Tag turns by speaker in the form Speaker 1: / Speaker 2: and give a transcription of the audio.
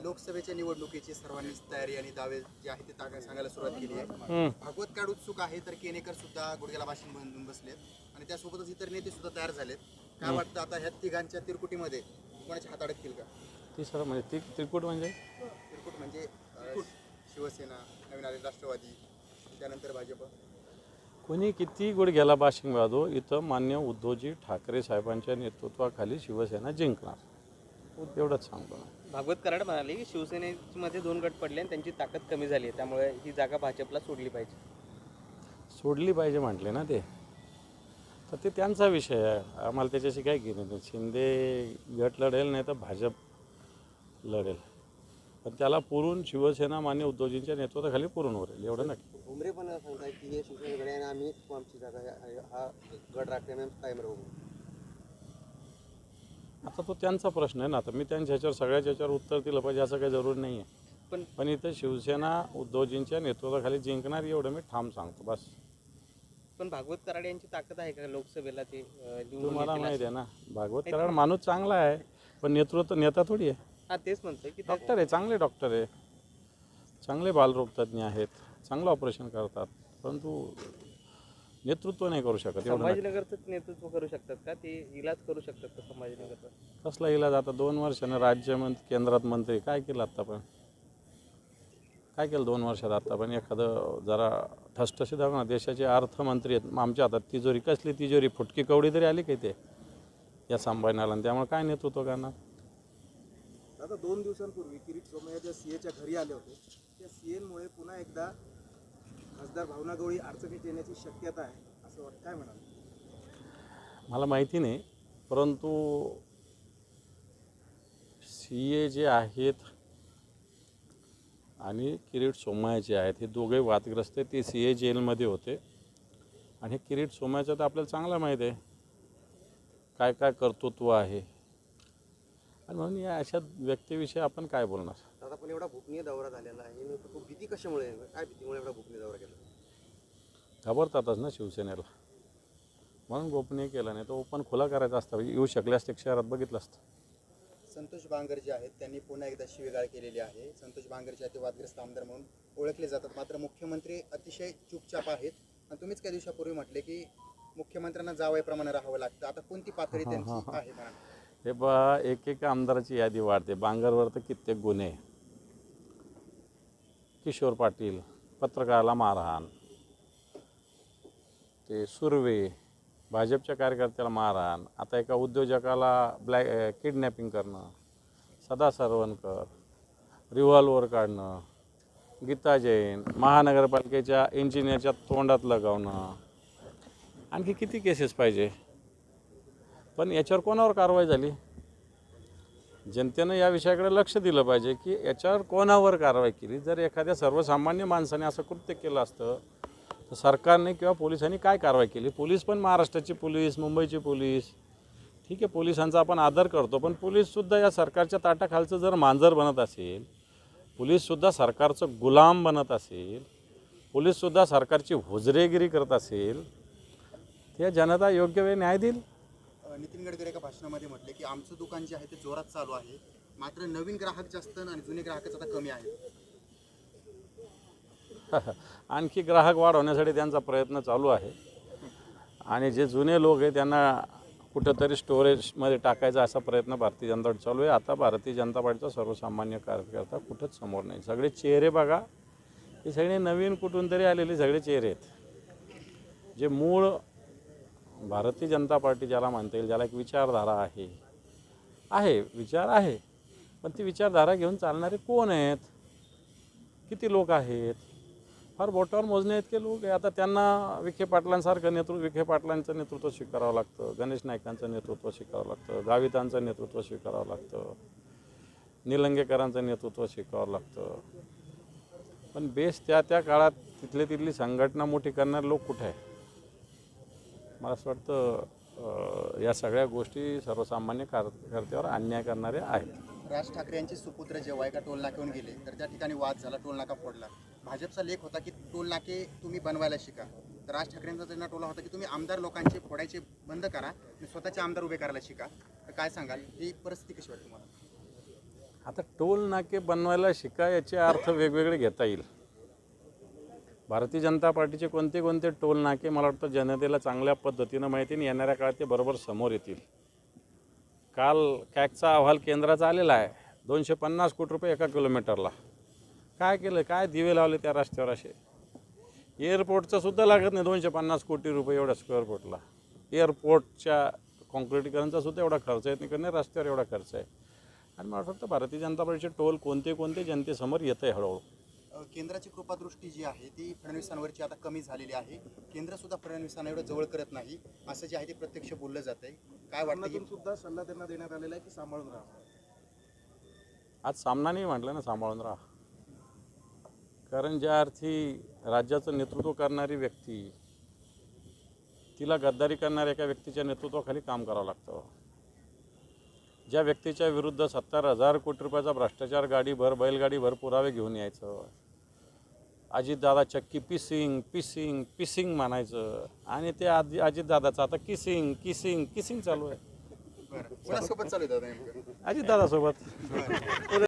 Speaker 1: लोकसभेच्या निवडणुकीची सर्वांनीच तयारी आणि दावे जे आहे ते सांगायला सुरुवात केली आहे. भागवत काळ उत्सुक आहे तर केनेकर सुद्धा गुडघ्याला बाशिंग बांधून बसलेत आणि त्यासोबतच इतर नेते सुद्धा तयार झालेत. काय वाटतं आता ह्या तिघांच्या तिरकुटीमध्ये कोणाचे हात अडकतील का?
Speaker 2: तिसरं म्हणजे त्रिकूट म्हणजे
Speaker 1: तिरकुट म्हणजे शिवसेना, नवीन आलेली राष्ट्रवादी, त्यानंतर भाजप.
Speaker 2: कोणी किती गुडघ्याला बाशिंग बांधो, इथं मान्य उद्धवजी ठाकरे साहेबांच्या नेतृत्वाखाली शिवसेना जिंकणार, एवढंच सांगतो.
Speaker 3: भागवत कराड म्हणाले की शिवसेनेमध्ये 2 गट पडले आणि त्यांची ताकद कमी झाली आहे, त्यामुळे ही जागा भाजपला सोडली पाहिजे.
Speaker 2: सोडली पाहिजे म्हटले ना ते, तर ते त्यांचा विषय आहे, आम्हाला त्याच्याशी काय घेणं नाही. शिंदे गट लढेल नाही तर भाजप लढेल, पण त्याला पुरून शिवसेना मान्य उद्धवजींच्या नेतृत्वाखाली पुरून उरेल, एवढं नक्की.
Speaker 1: उमरे पण सांगताय की हे शिवसेनेकडे आहे आणि आम्ही आमची जागा हा गड राखण्याने कायम राहू.
Speaker 2: आता तो त्यांचा प्रश्न आहे ना. आता मी त्यांच्या ह्याच्यावर सगळ्याच्या ह्याच्यावर उत्तर दिलं पाहिजे असं काही जरूर नाही आहे, पण इथं शिवसेना उद्धवजींच्या नेतृत्वाखाली जिंकणार एवढं मी ठाम सांगतो बस.
Speaker 3: पण भागवत कराड यांची ताकद आहे का लोकसभेला ते
Speaker 2: तुम्हाला माहिती आहे ना, भागवत कराड माणूस चांगला आहे, पण नेता थोडी आहे.
Speaker 3: हा तेच म्हणतोय की
Speaker 2: डॉक्टर आहे, चांगले डॉक्टर आहे, चांगले बालरोगतज्ञ आहेत, चांगलं ऑपरेशन करतात, परंतु नेतृत्व नाही करू शकत.
Speaker 3: संभाजीनगरचं नेतृत्व करू शकतात का? ते इलाज करू शकतात का संभाजीनगरचा?
Speaker 2: कसला इलाज? आता 2 वर्षानं राज्यमंत्री, केंद्रात मंत्री, काय केलं आत्ता पण? काय केलं 2 वर्षात आत्ता पण? एखादं जरा ठसठशी दाखव ना. देशाचे अर्थमंत्री आहेत, आमच्या हातात तिजोरी, कसली तिजोरी? फुटकी कवडी तरी आली काही ते या संभाजीनगरला, त्यामुळे काय नेतृत्व करणार?
Speaker 1: आता 2 दिवसांपूर्वी किरीट सोमय्या ज्या सीएच्या घरी आले होते, त्या सीएमुळे पुन्हा एकदा खासदार भावना गवळी अडचणीत येण्याची शक्यता आहे असं वाटतं, काय म्हणाल?
Speaker 2: मला माहिती नाही, परंतु सीए जे आहेत आणि किरीट सोमय्या जे आहेत हे दोघे वादग्रस्त आहेत. ते सीए जेलमध्ये होते आणि किरीट सोमय्याचं तर आपल्याला चांगलं माहीत आहे काय काय कर्तृत्व आहे, आणि म्हणून या अशा व्यक्तीविषयी आपण काय बोलणार?
Speaker 1: आता पण एवढा भूकनीय दौरा झालेला आहे, नेमकं भीती कशामुळे, काय भीतीमुळे एवढा भूकनीय दौरा केला?
Speaker 2: घाबरतातच ना शिवसेनेला, म्हणून गोपनीय केलं. नाही तर ओपन खुला करायचा असता, येऊ शकले असते शहरात, बघितलं असतं.
Speaker 1: संतोष बांगर जे आहेत त्यांनी पुन्हा एकदा शिवीगाळ केलेली आहे. संतोष बांगर जे वादग्रस्त आमदार म्हणून ओळखले जातात, मात्र मुख्यमंत्री अतिशय चुपचाप आहेत. आणि तुम्हीच काही दिवसापूर्वी म्हटले की मुख्यमंत्र्यांना जावयाप्रमाणे राहावं लागतं. आता कोणती पातळी त्यांची आहे म्हणा?
Speaker 2: हे बा, एक आमदाराची यादी वाढते. बांगरवर तर कित्येक गुन्हे, किशोर पाटील, पत्रकाराला मारहाण, ते सुर्वे, भाजपच्या कार्यकर्त्याला मारहाण, आता एका उद्योजकाला किडनॅपिंग करणं, सदा सरवणकर, रिव्हॉल्वर काढणं, गीता जैन, महानगरपालिकेच्या इंजिनियरच्या तोंडात लगावणं, आणखी किती केसेस पाहिजे? पण याच्यावर कोणावर कारवाई झाली? जनतेनं या विषयाकडे लक्ष दिलं पाहिजे की याच्यावर कोणावर कारवाई केली. जर एखाद्या सर्वसामान्य माणसाने असं कृत्य केलं असतं तर सरकारने किंवा पोलिसांनी काय कारवाई केली? पोलीस पण महाराष्ट्राची पोलीस, मुंबईची पोलीस, ठीक आहे, पोलिसांचा आपण आदर करतो, पण पोलीससुद्धा या सरकारच्या ताटाखालचं जर मांजर बनत असेल, पोलीससुद्धा सरकारचं गुलाम बनत असेल, पोलीससुद्धा सरकारची हुजरेगिरी करत असेल, त्या जनता योग्य वेळ न्याय देईल.
Speaker 1: नितीन गडकरी एका भाषणामध्ये म्हटले की आमचं दुकान जे आहे ते जोरात चालू आहे, मात्र नवीन ग्राहक जास्त आणि जुने ग्राहकच आता कमी आहेत.
Speaker 2: आणखी ग्राहक वाढवण्यासाठी त्यांचा प्रयत्न चालू आहे, आणि जे जुने लोक आहे त्यांना कुठंतरी स्टोरेजमध्ये टाकायचा असा प्रयत्न भारतीय जनता पार्टी चालू आहे. आता भारतीय जनता पार्टीचा सर्वसामान्य कार्यकर्ता कुठंच समोर नाही. सगळे चेहरे बघा, हे सगळे नवीन कुठून तरी आलेले सगळे चेहरे आहेत. जे मूळ भारतीय जनता पार्टी ज्याला म्हणता येईल, ज्याला एक विचारधारा आहे विचार आहे, पण ती विचारधारा घेऊन चालणारे कोण आहेत, किती लोक आहेत? फार बोटावर मोजणे इतके लोक आहे. आता त्यांना विखे पाटलांसारखं विखे पाटलांचं नेतृत्व स्वीकारावं लागतं, गणेश नाईकांचं नेतृत्व स्वीकारावं लागतं, गावितांचं नेतृत्व स्वीकारावं लागतं, निलंगेकरांचं नेतृत्व स्वीकारावं लागतं. पण बेस त्या काळात तिथली संघटना मोठी करणारे लोक कुठे आहे? मला असं वाटतं या सगळ्या गोष्टी सर्वसामान्य कार्यकर्त्यावर अन्याय करणारे आहेत.
Speaker 1: राज ठाकरे यांचे सुपुत्र जेव्हा एका टोलनाक्याहून गेले तर त्या ठिकाणी वाद झाला, टोलनाका फोडला. भाजपचा लेख होता की टोलनाके तुम्ही बनवायला शिका. तर राज ठाकरेंचा त्यांना टोला होता की तुम्ही आमदार लोकांचे फोडायचे बंद करा आणि स्वतःचे आमदार उभे करायला शिका. तर काय सांगाल, ही परिस्थिती कशी वाटते तुम्हाला?
Speaker 2: आता टोल नाके बनवायला शिका याचे अर्थ वेगवेगळे घेता येईल. भारतीय जनता पार्टीचे कोणते कोणते टोल नाके मला वाटतं जनतेला चांगल्या पद्धतीनं माहिती आणि येणाऱ्या काळात ते बरोबर समोर येतील. काल कॅगचा अहवाल केंद्राचा आलेला आहे. 250 कोटी रुपये एका किलोमीटरला. काय केलं, काय दिवे लावले त्या रस्त्यावर असे. एअरपोर्टचं सुद्धा लागत नाही 250 कोटी रुपये एवढ्या स्क्वेअर फुटला. एअरपोर्टच्या कॉन्क्रिटीकरणचा सुद्धा एवढा खर्च येत नाही, रस्त्यावर एवढा खर्च आहे. आणि मला वाटतं भारतीय जनता पार्टीचे टोल कोणते कोणते जनतेसमोर येतं आहे हळूहळू.
Speaker 1: केंद्राची कृपादृष्टी जी आहे ती फडणवीसांवरची आता कमी झालेली आहे. केंद्र सुद्धा फडणवीसांना एवढं जवळ करत नाही असं जे आहे ते प्रत्यक्ष बोललं जात आहे. काय वाटतं की
Speaker 4: सुद्धा सल्ला त्यांना देण्यात आलेला आहे की सांभाळून राहा.
Speaker 2: आज सामना नाही म्हटलं ना, सांभाळून राहा. कारण ज्या अर्थी राज्याचं नेतृत्व करणारी व्यक्ती, तिला गद्दारी करणाऱ्या एका व्यक्तीच्या नेतृत्वाखाली काम करावं लागतं. ज्या व्यक्तीच्या विरुद्ध 70,000 कोटी रुपयाचा भ्रष्टाचार गाडीभर बैलगाडीभर पुरावे घेऊन यायचं, अजितदादा चक्की पिसिंग पिसिंग पिसिंग म्हणायचं आणि ते अजितदादाचं आता किसिंग किसिंग किसिंग चालू आहे.
Speaker 1: कोणासोबत चालू आहे दादा नेमकं?
Speaker 2: अजितदादासोबत.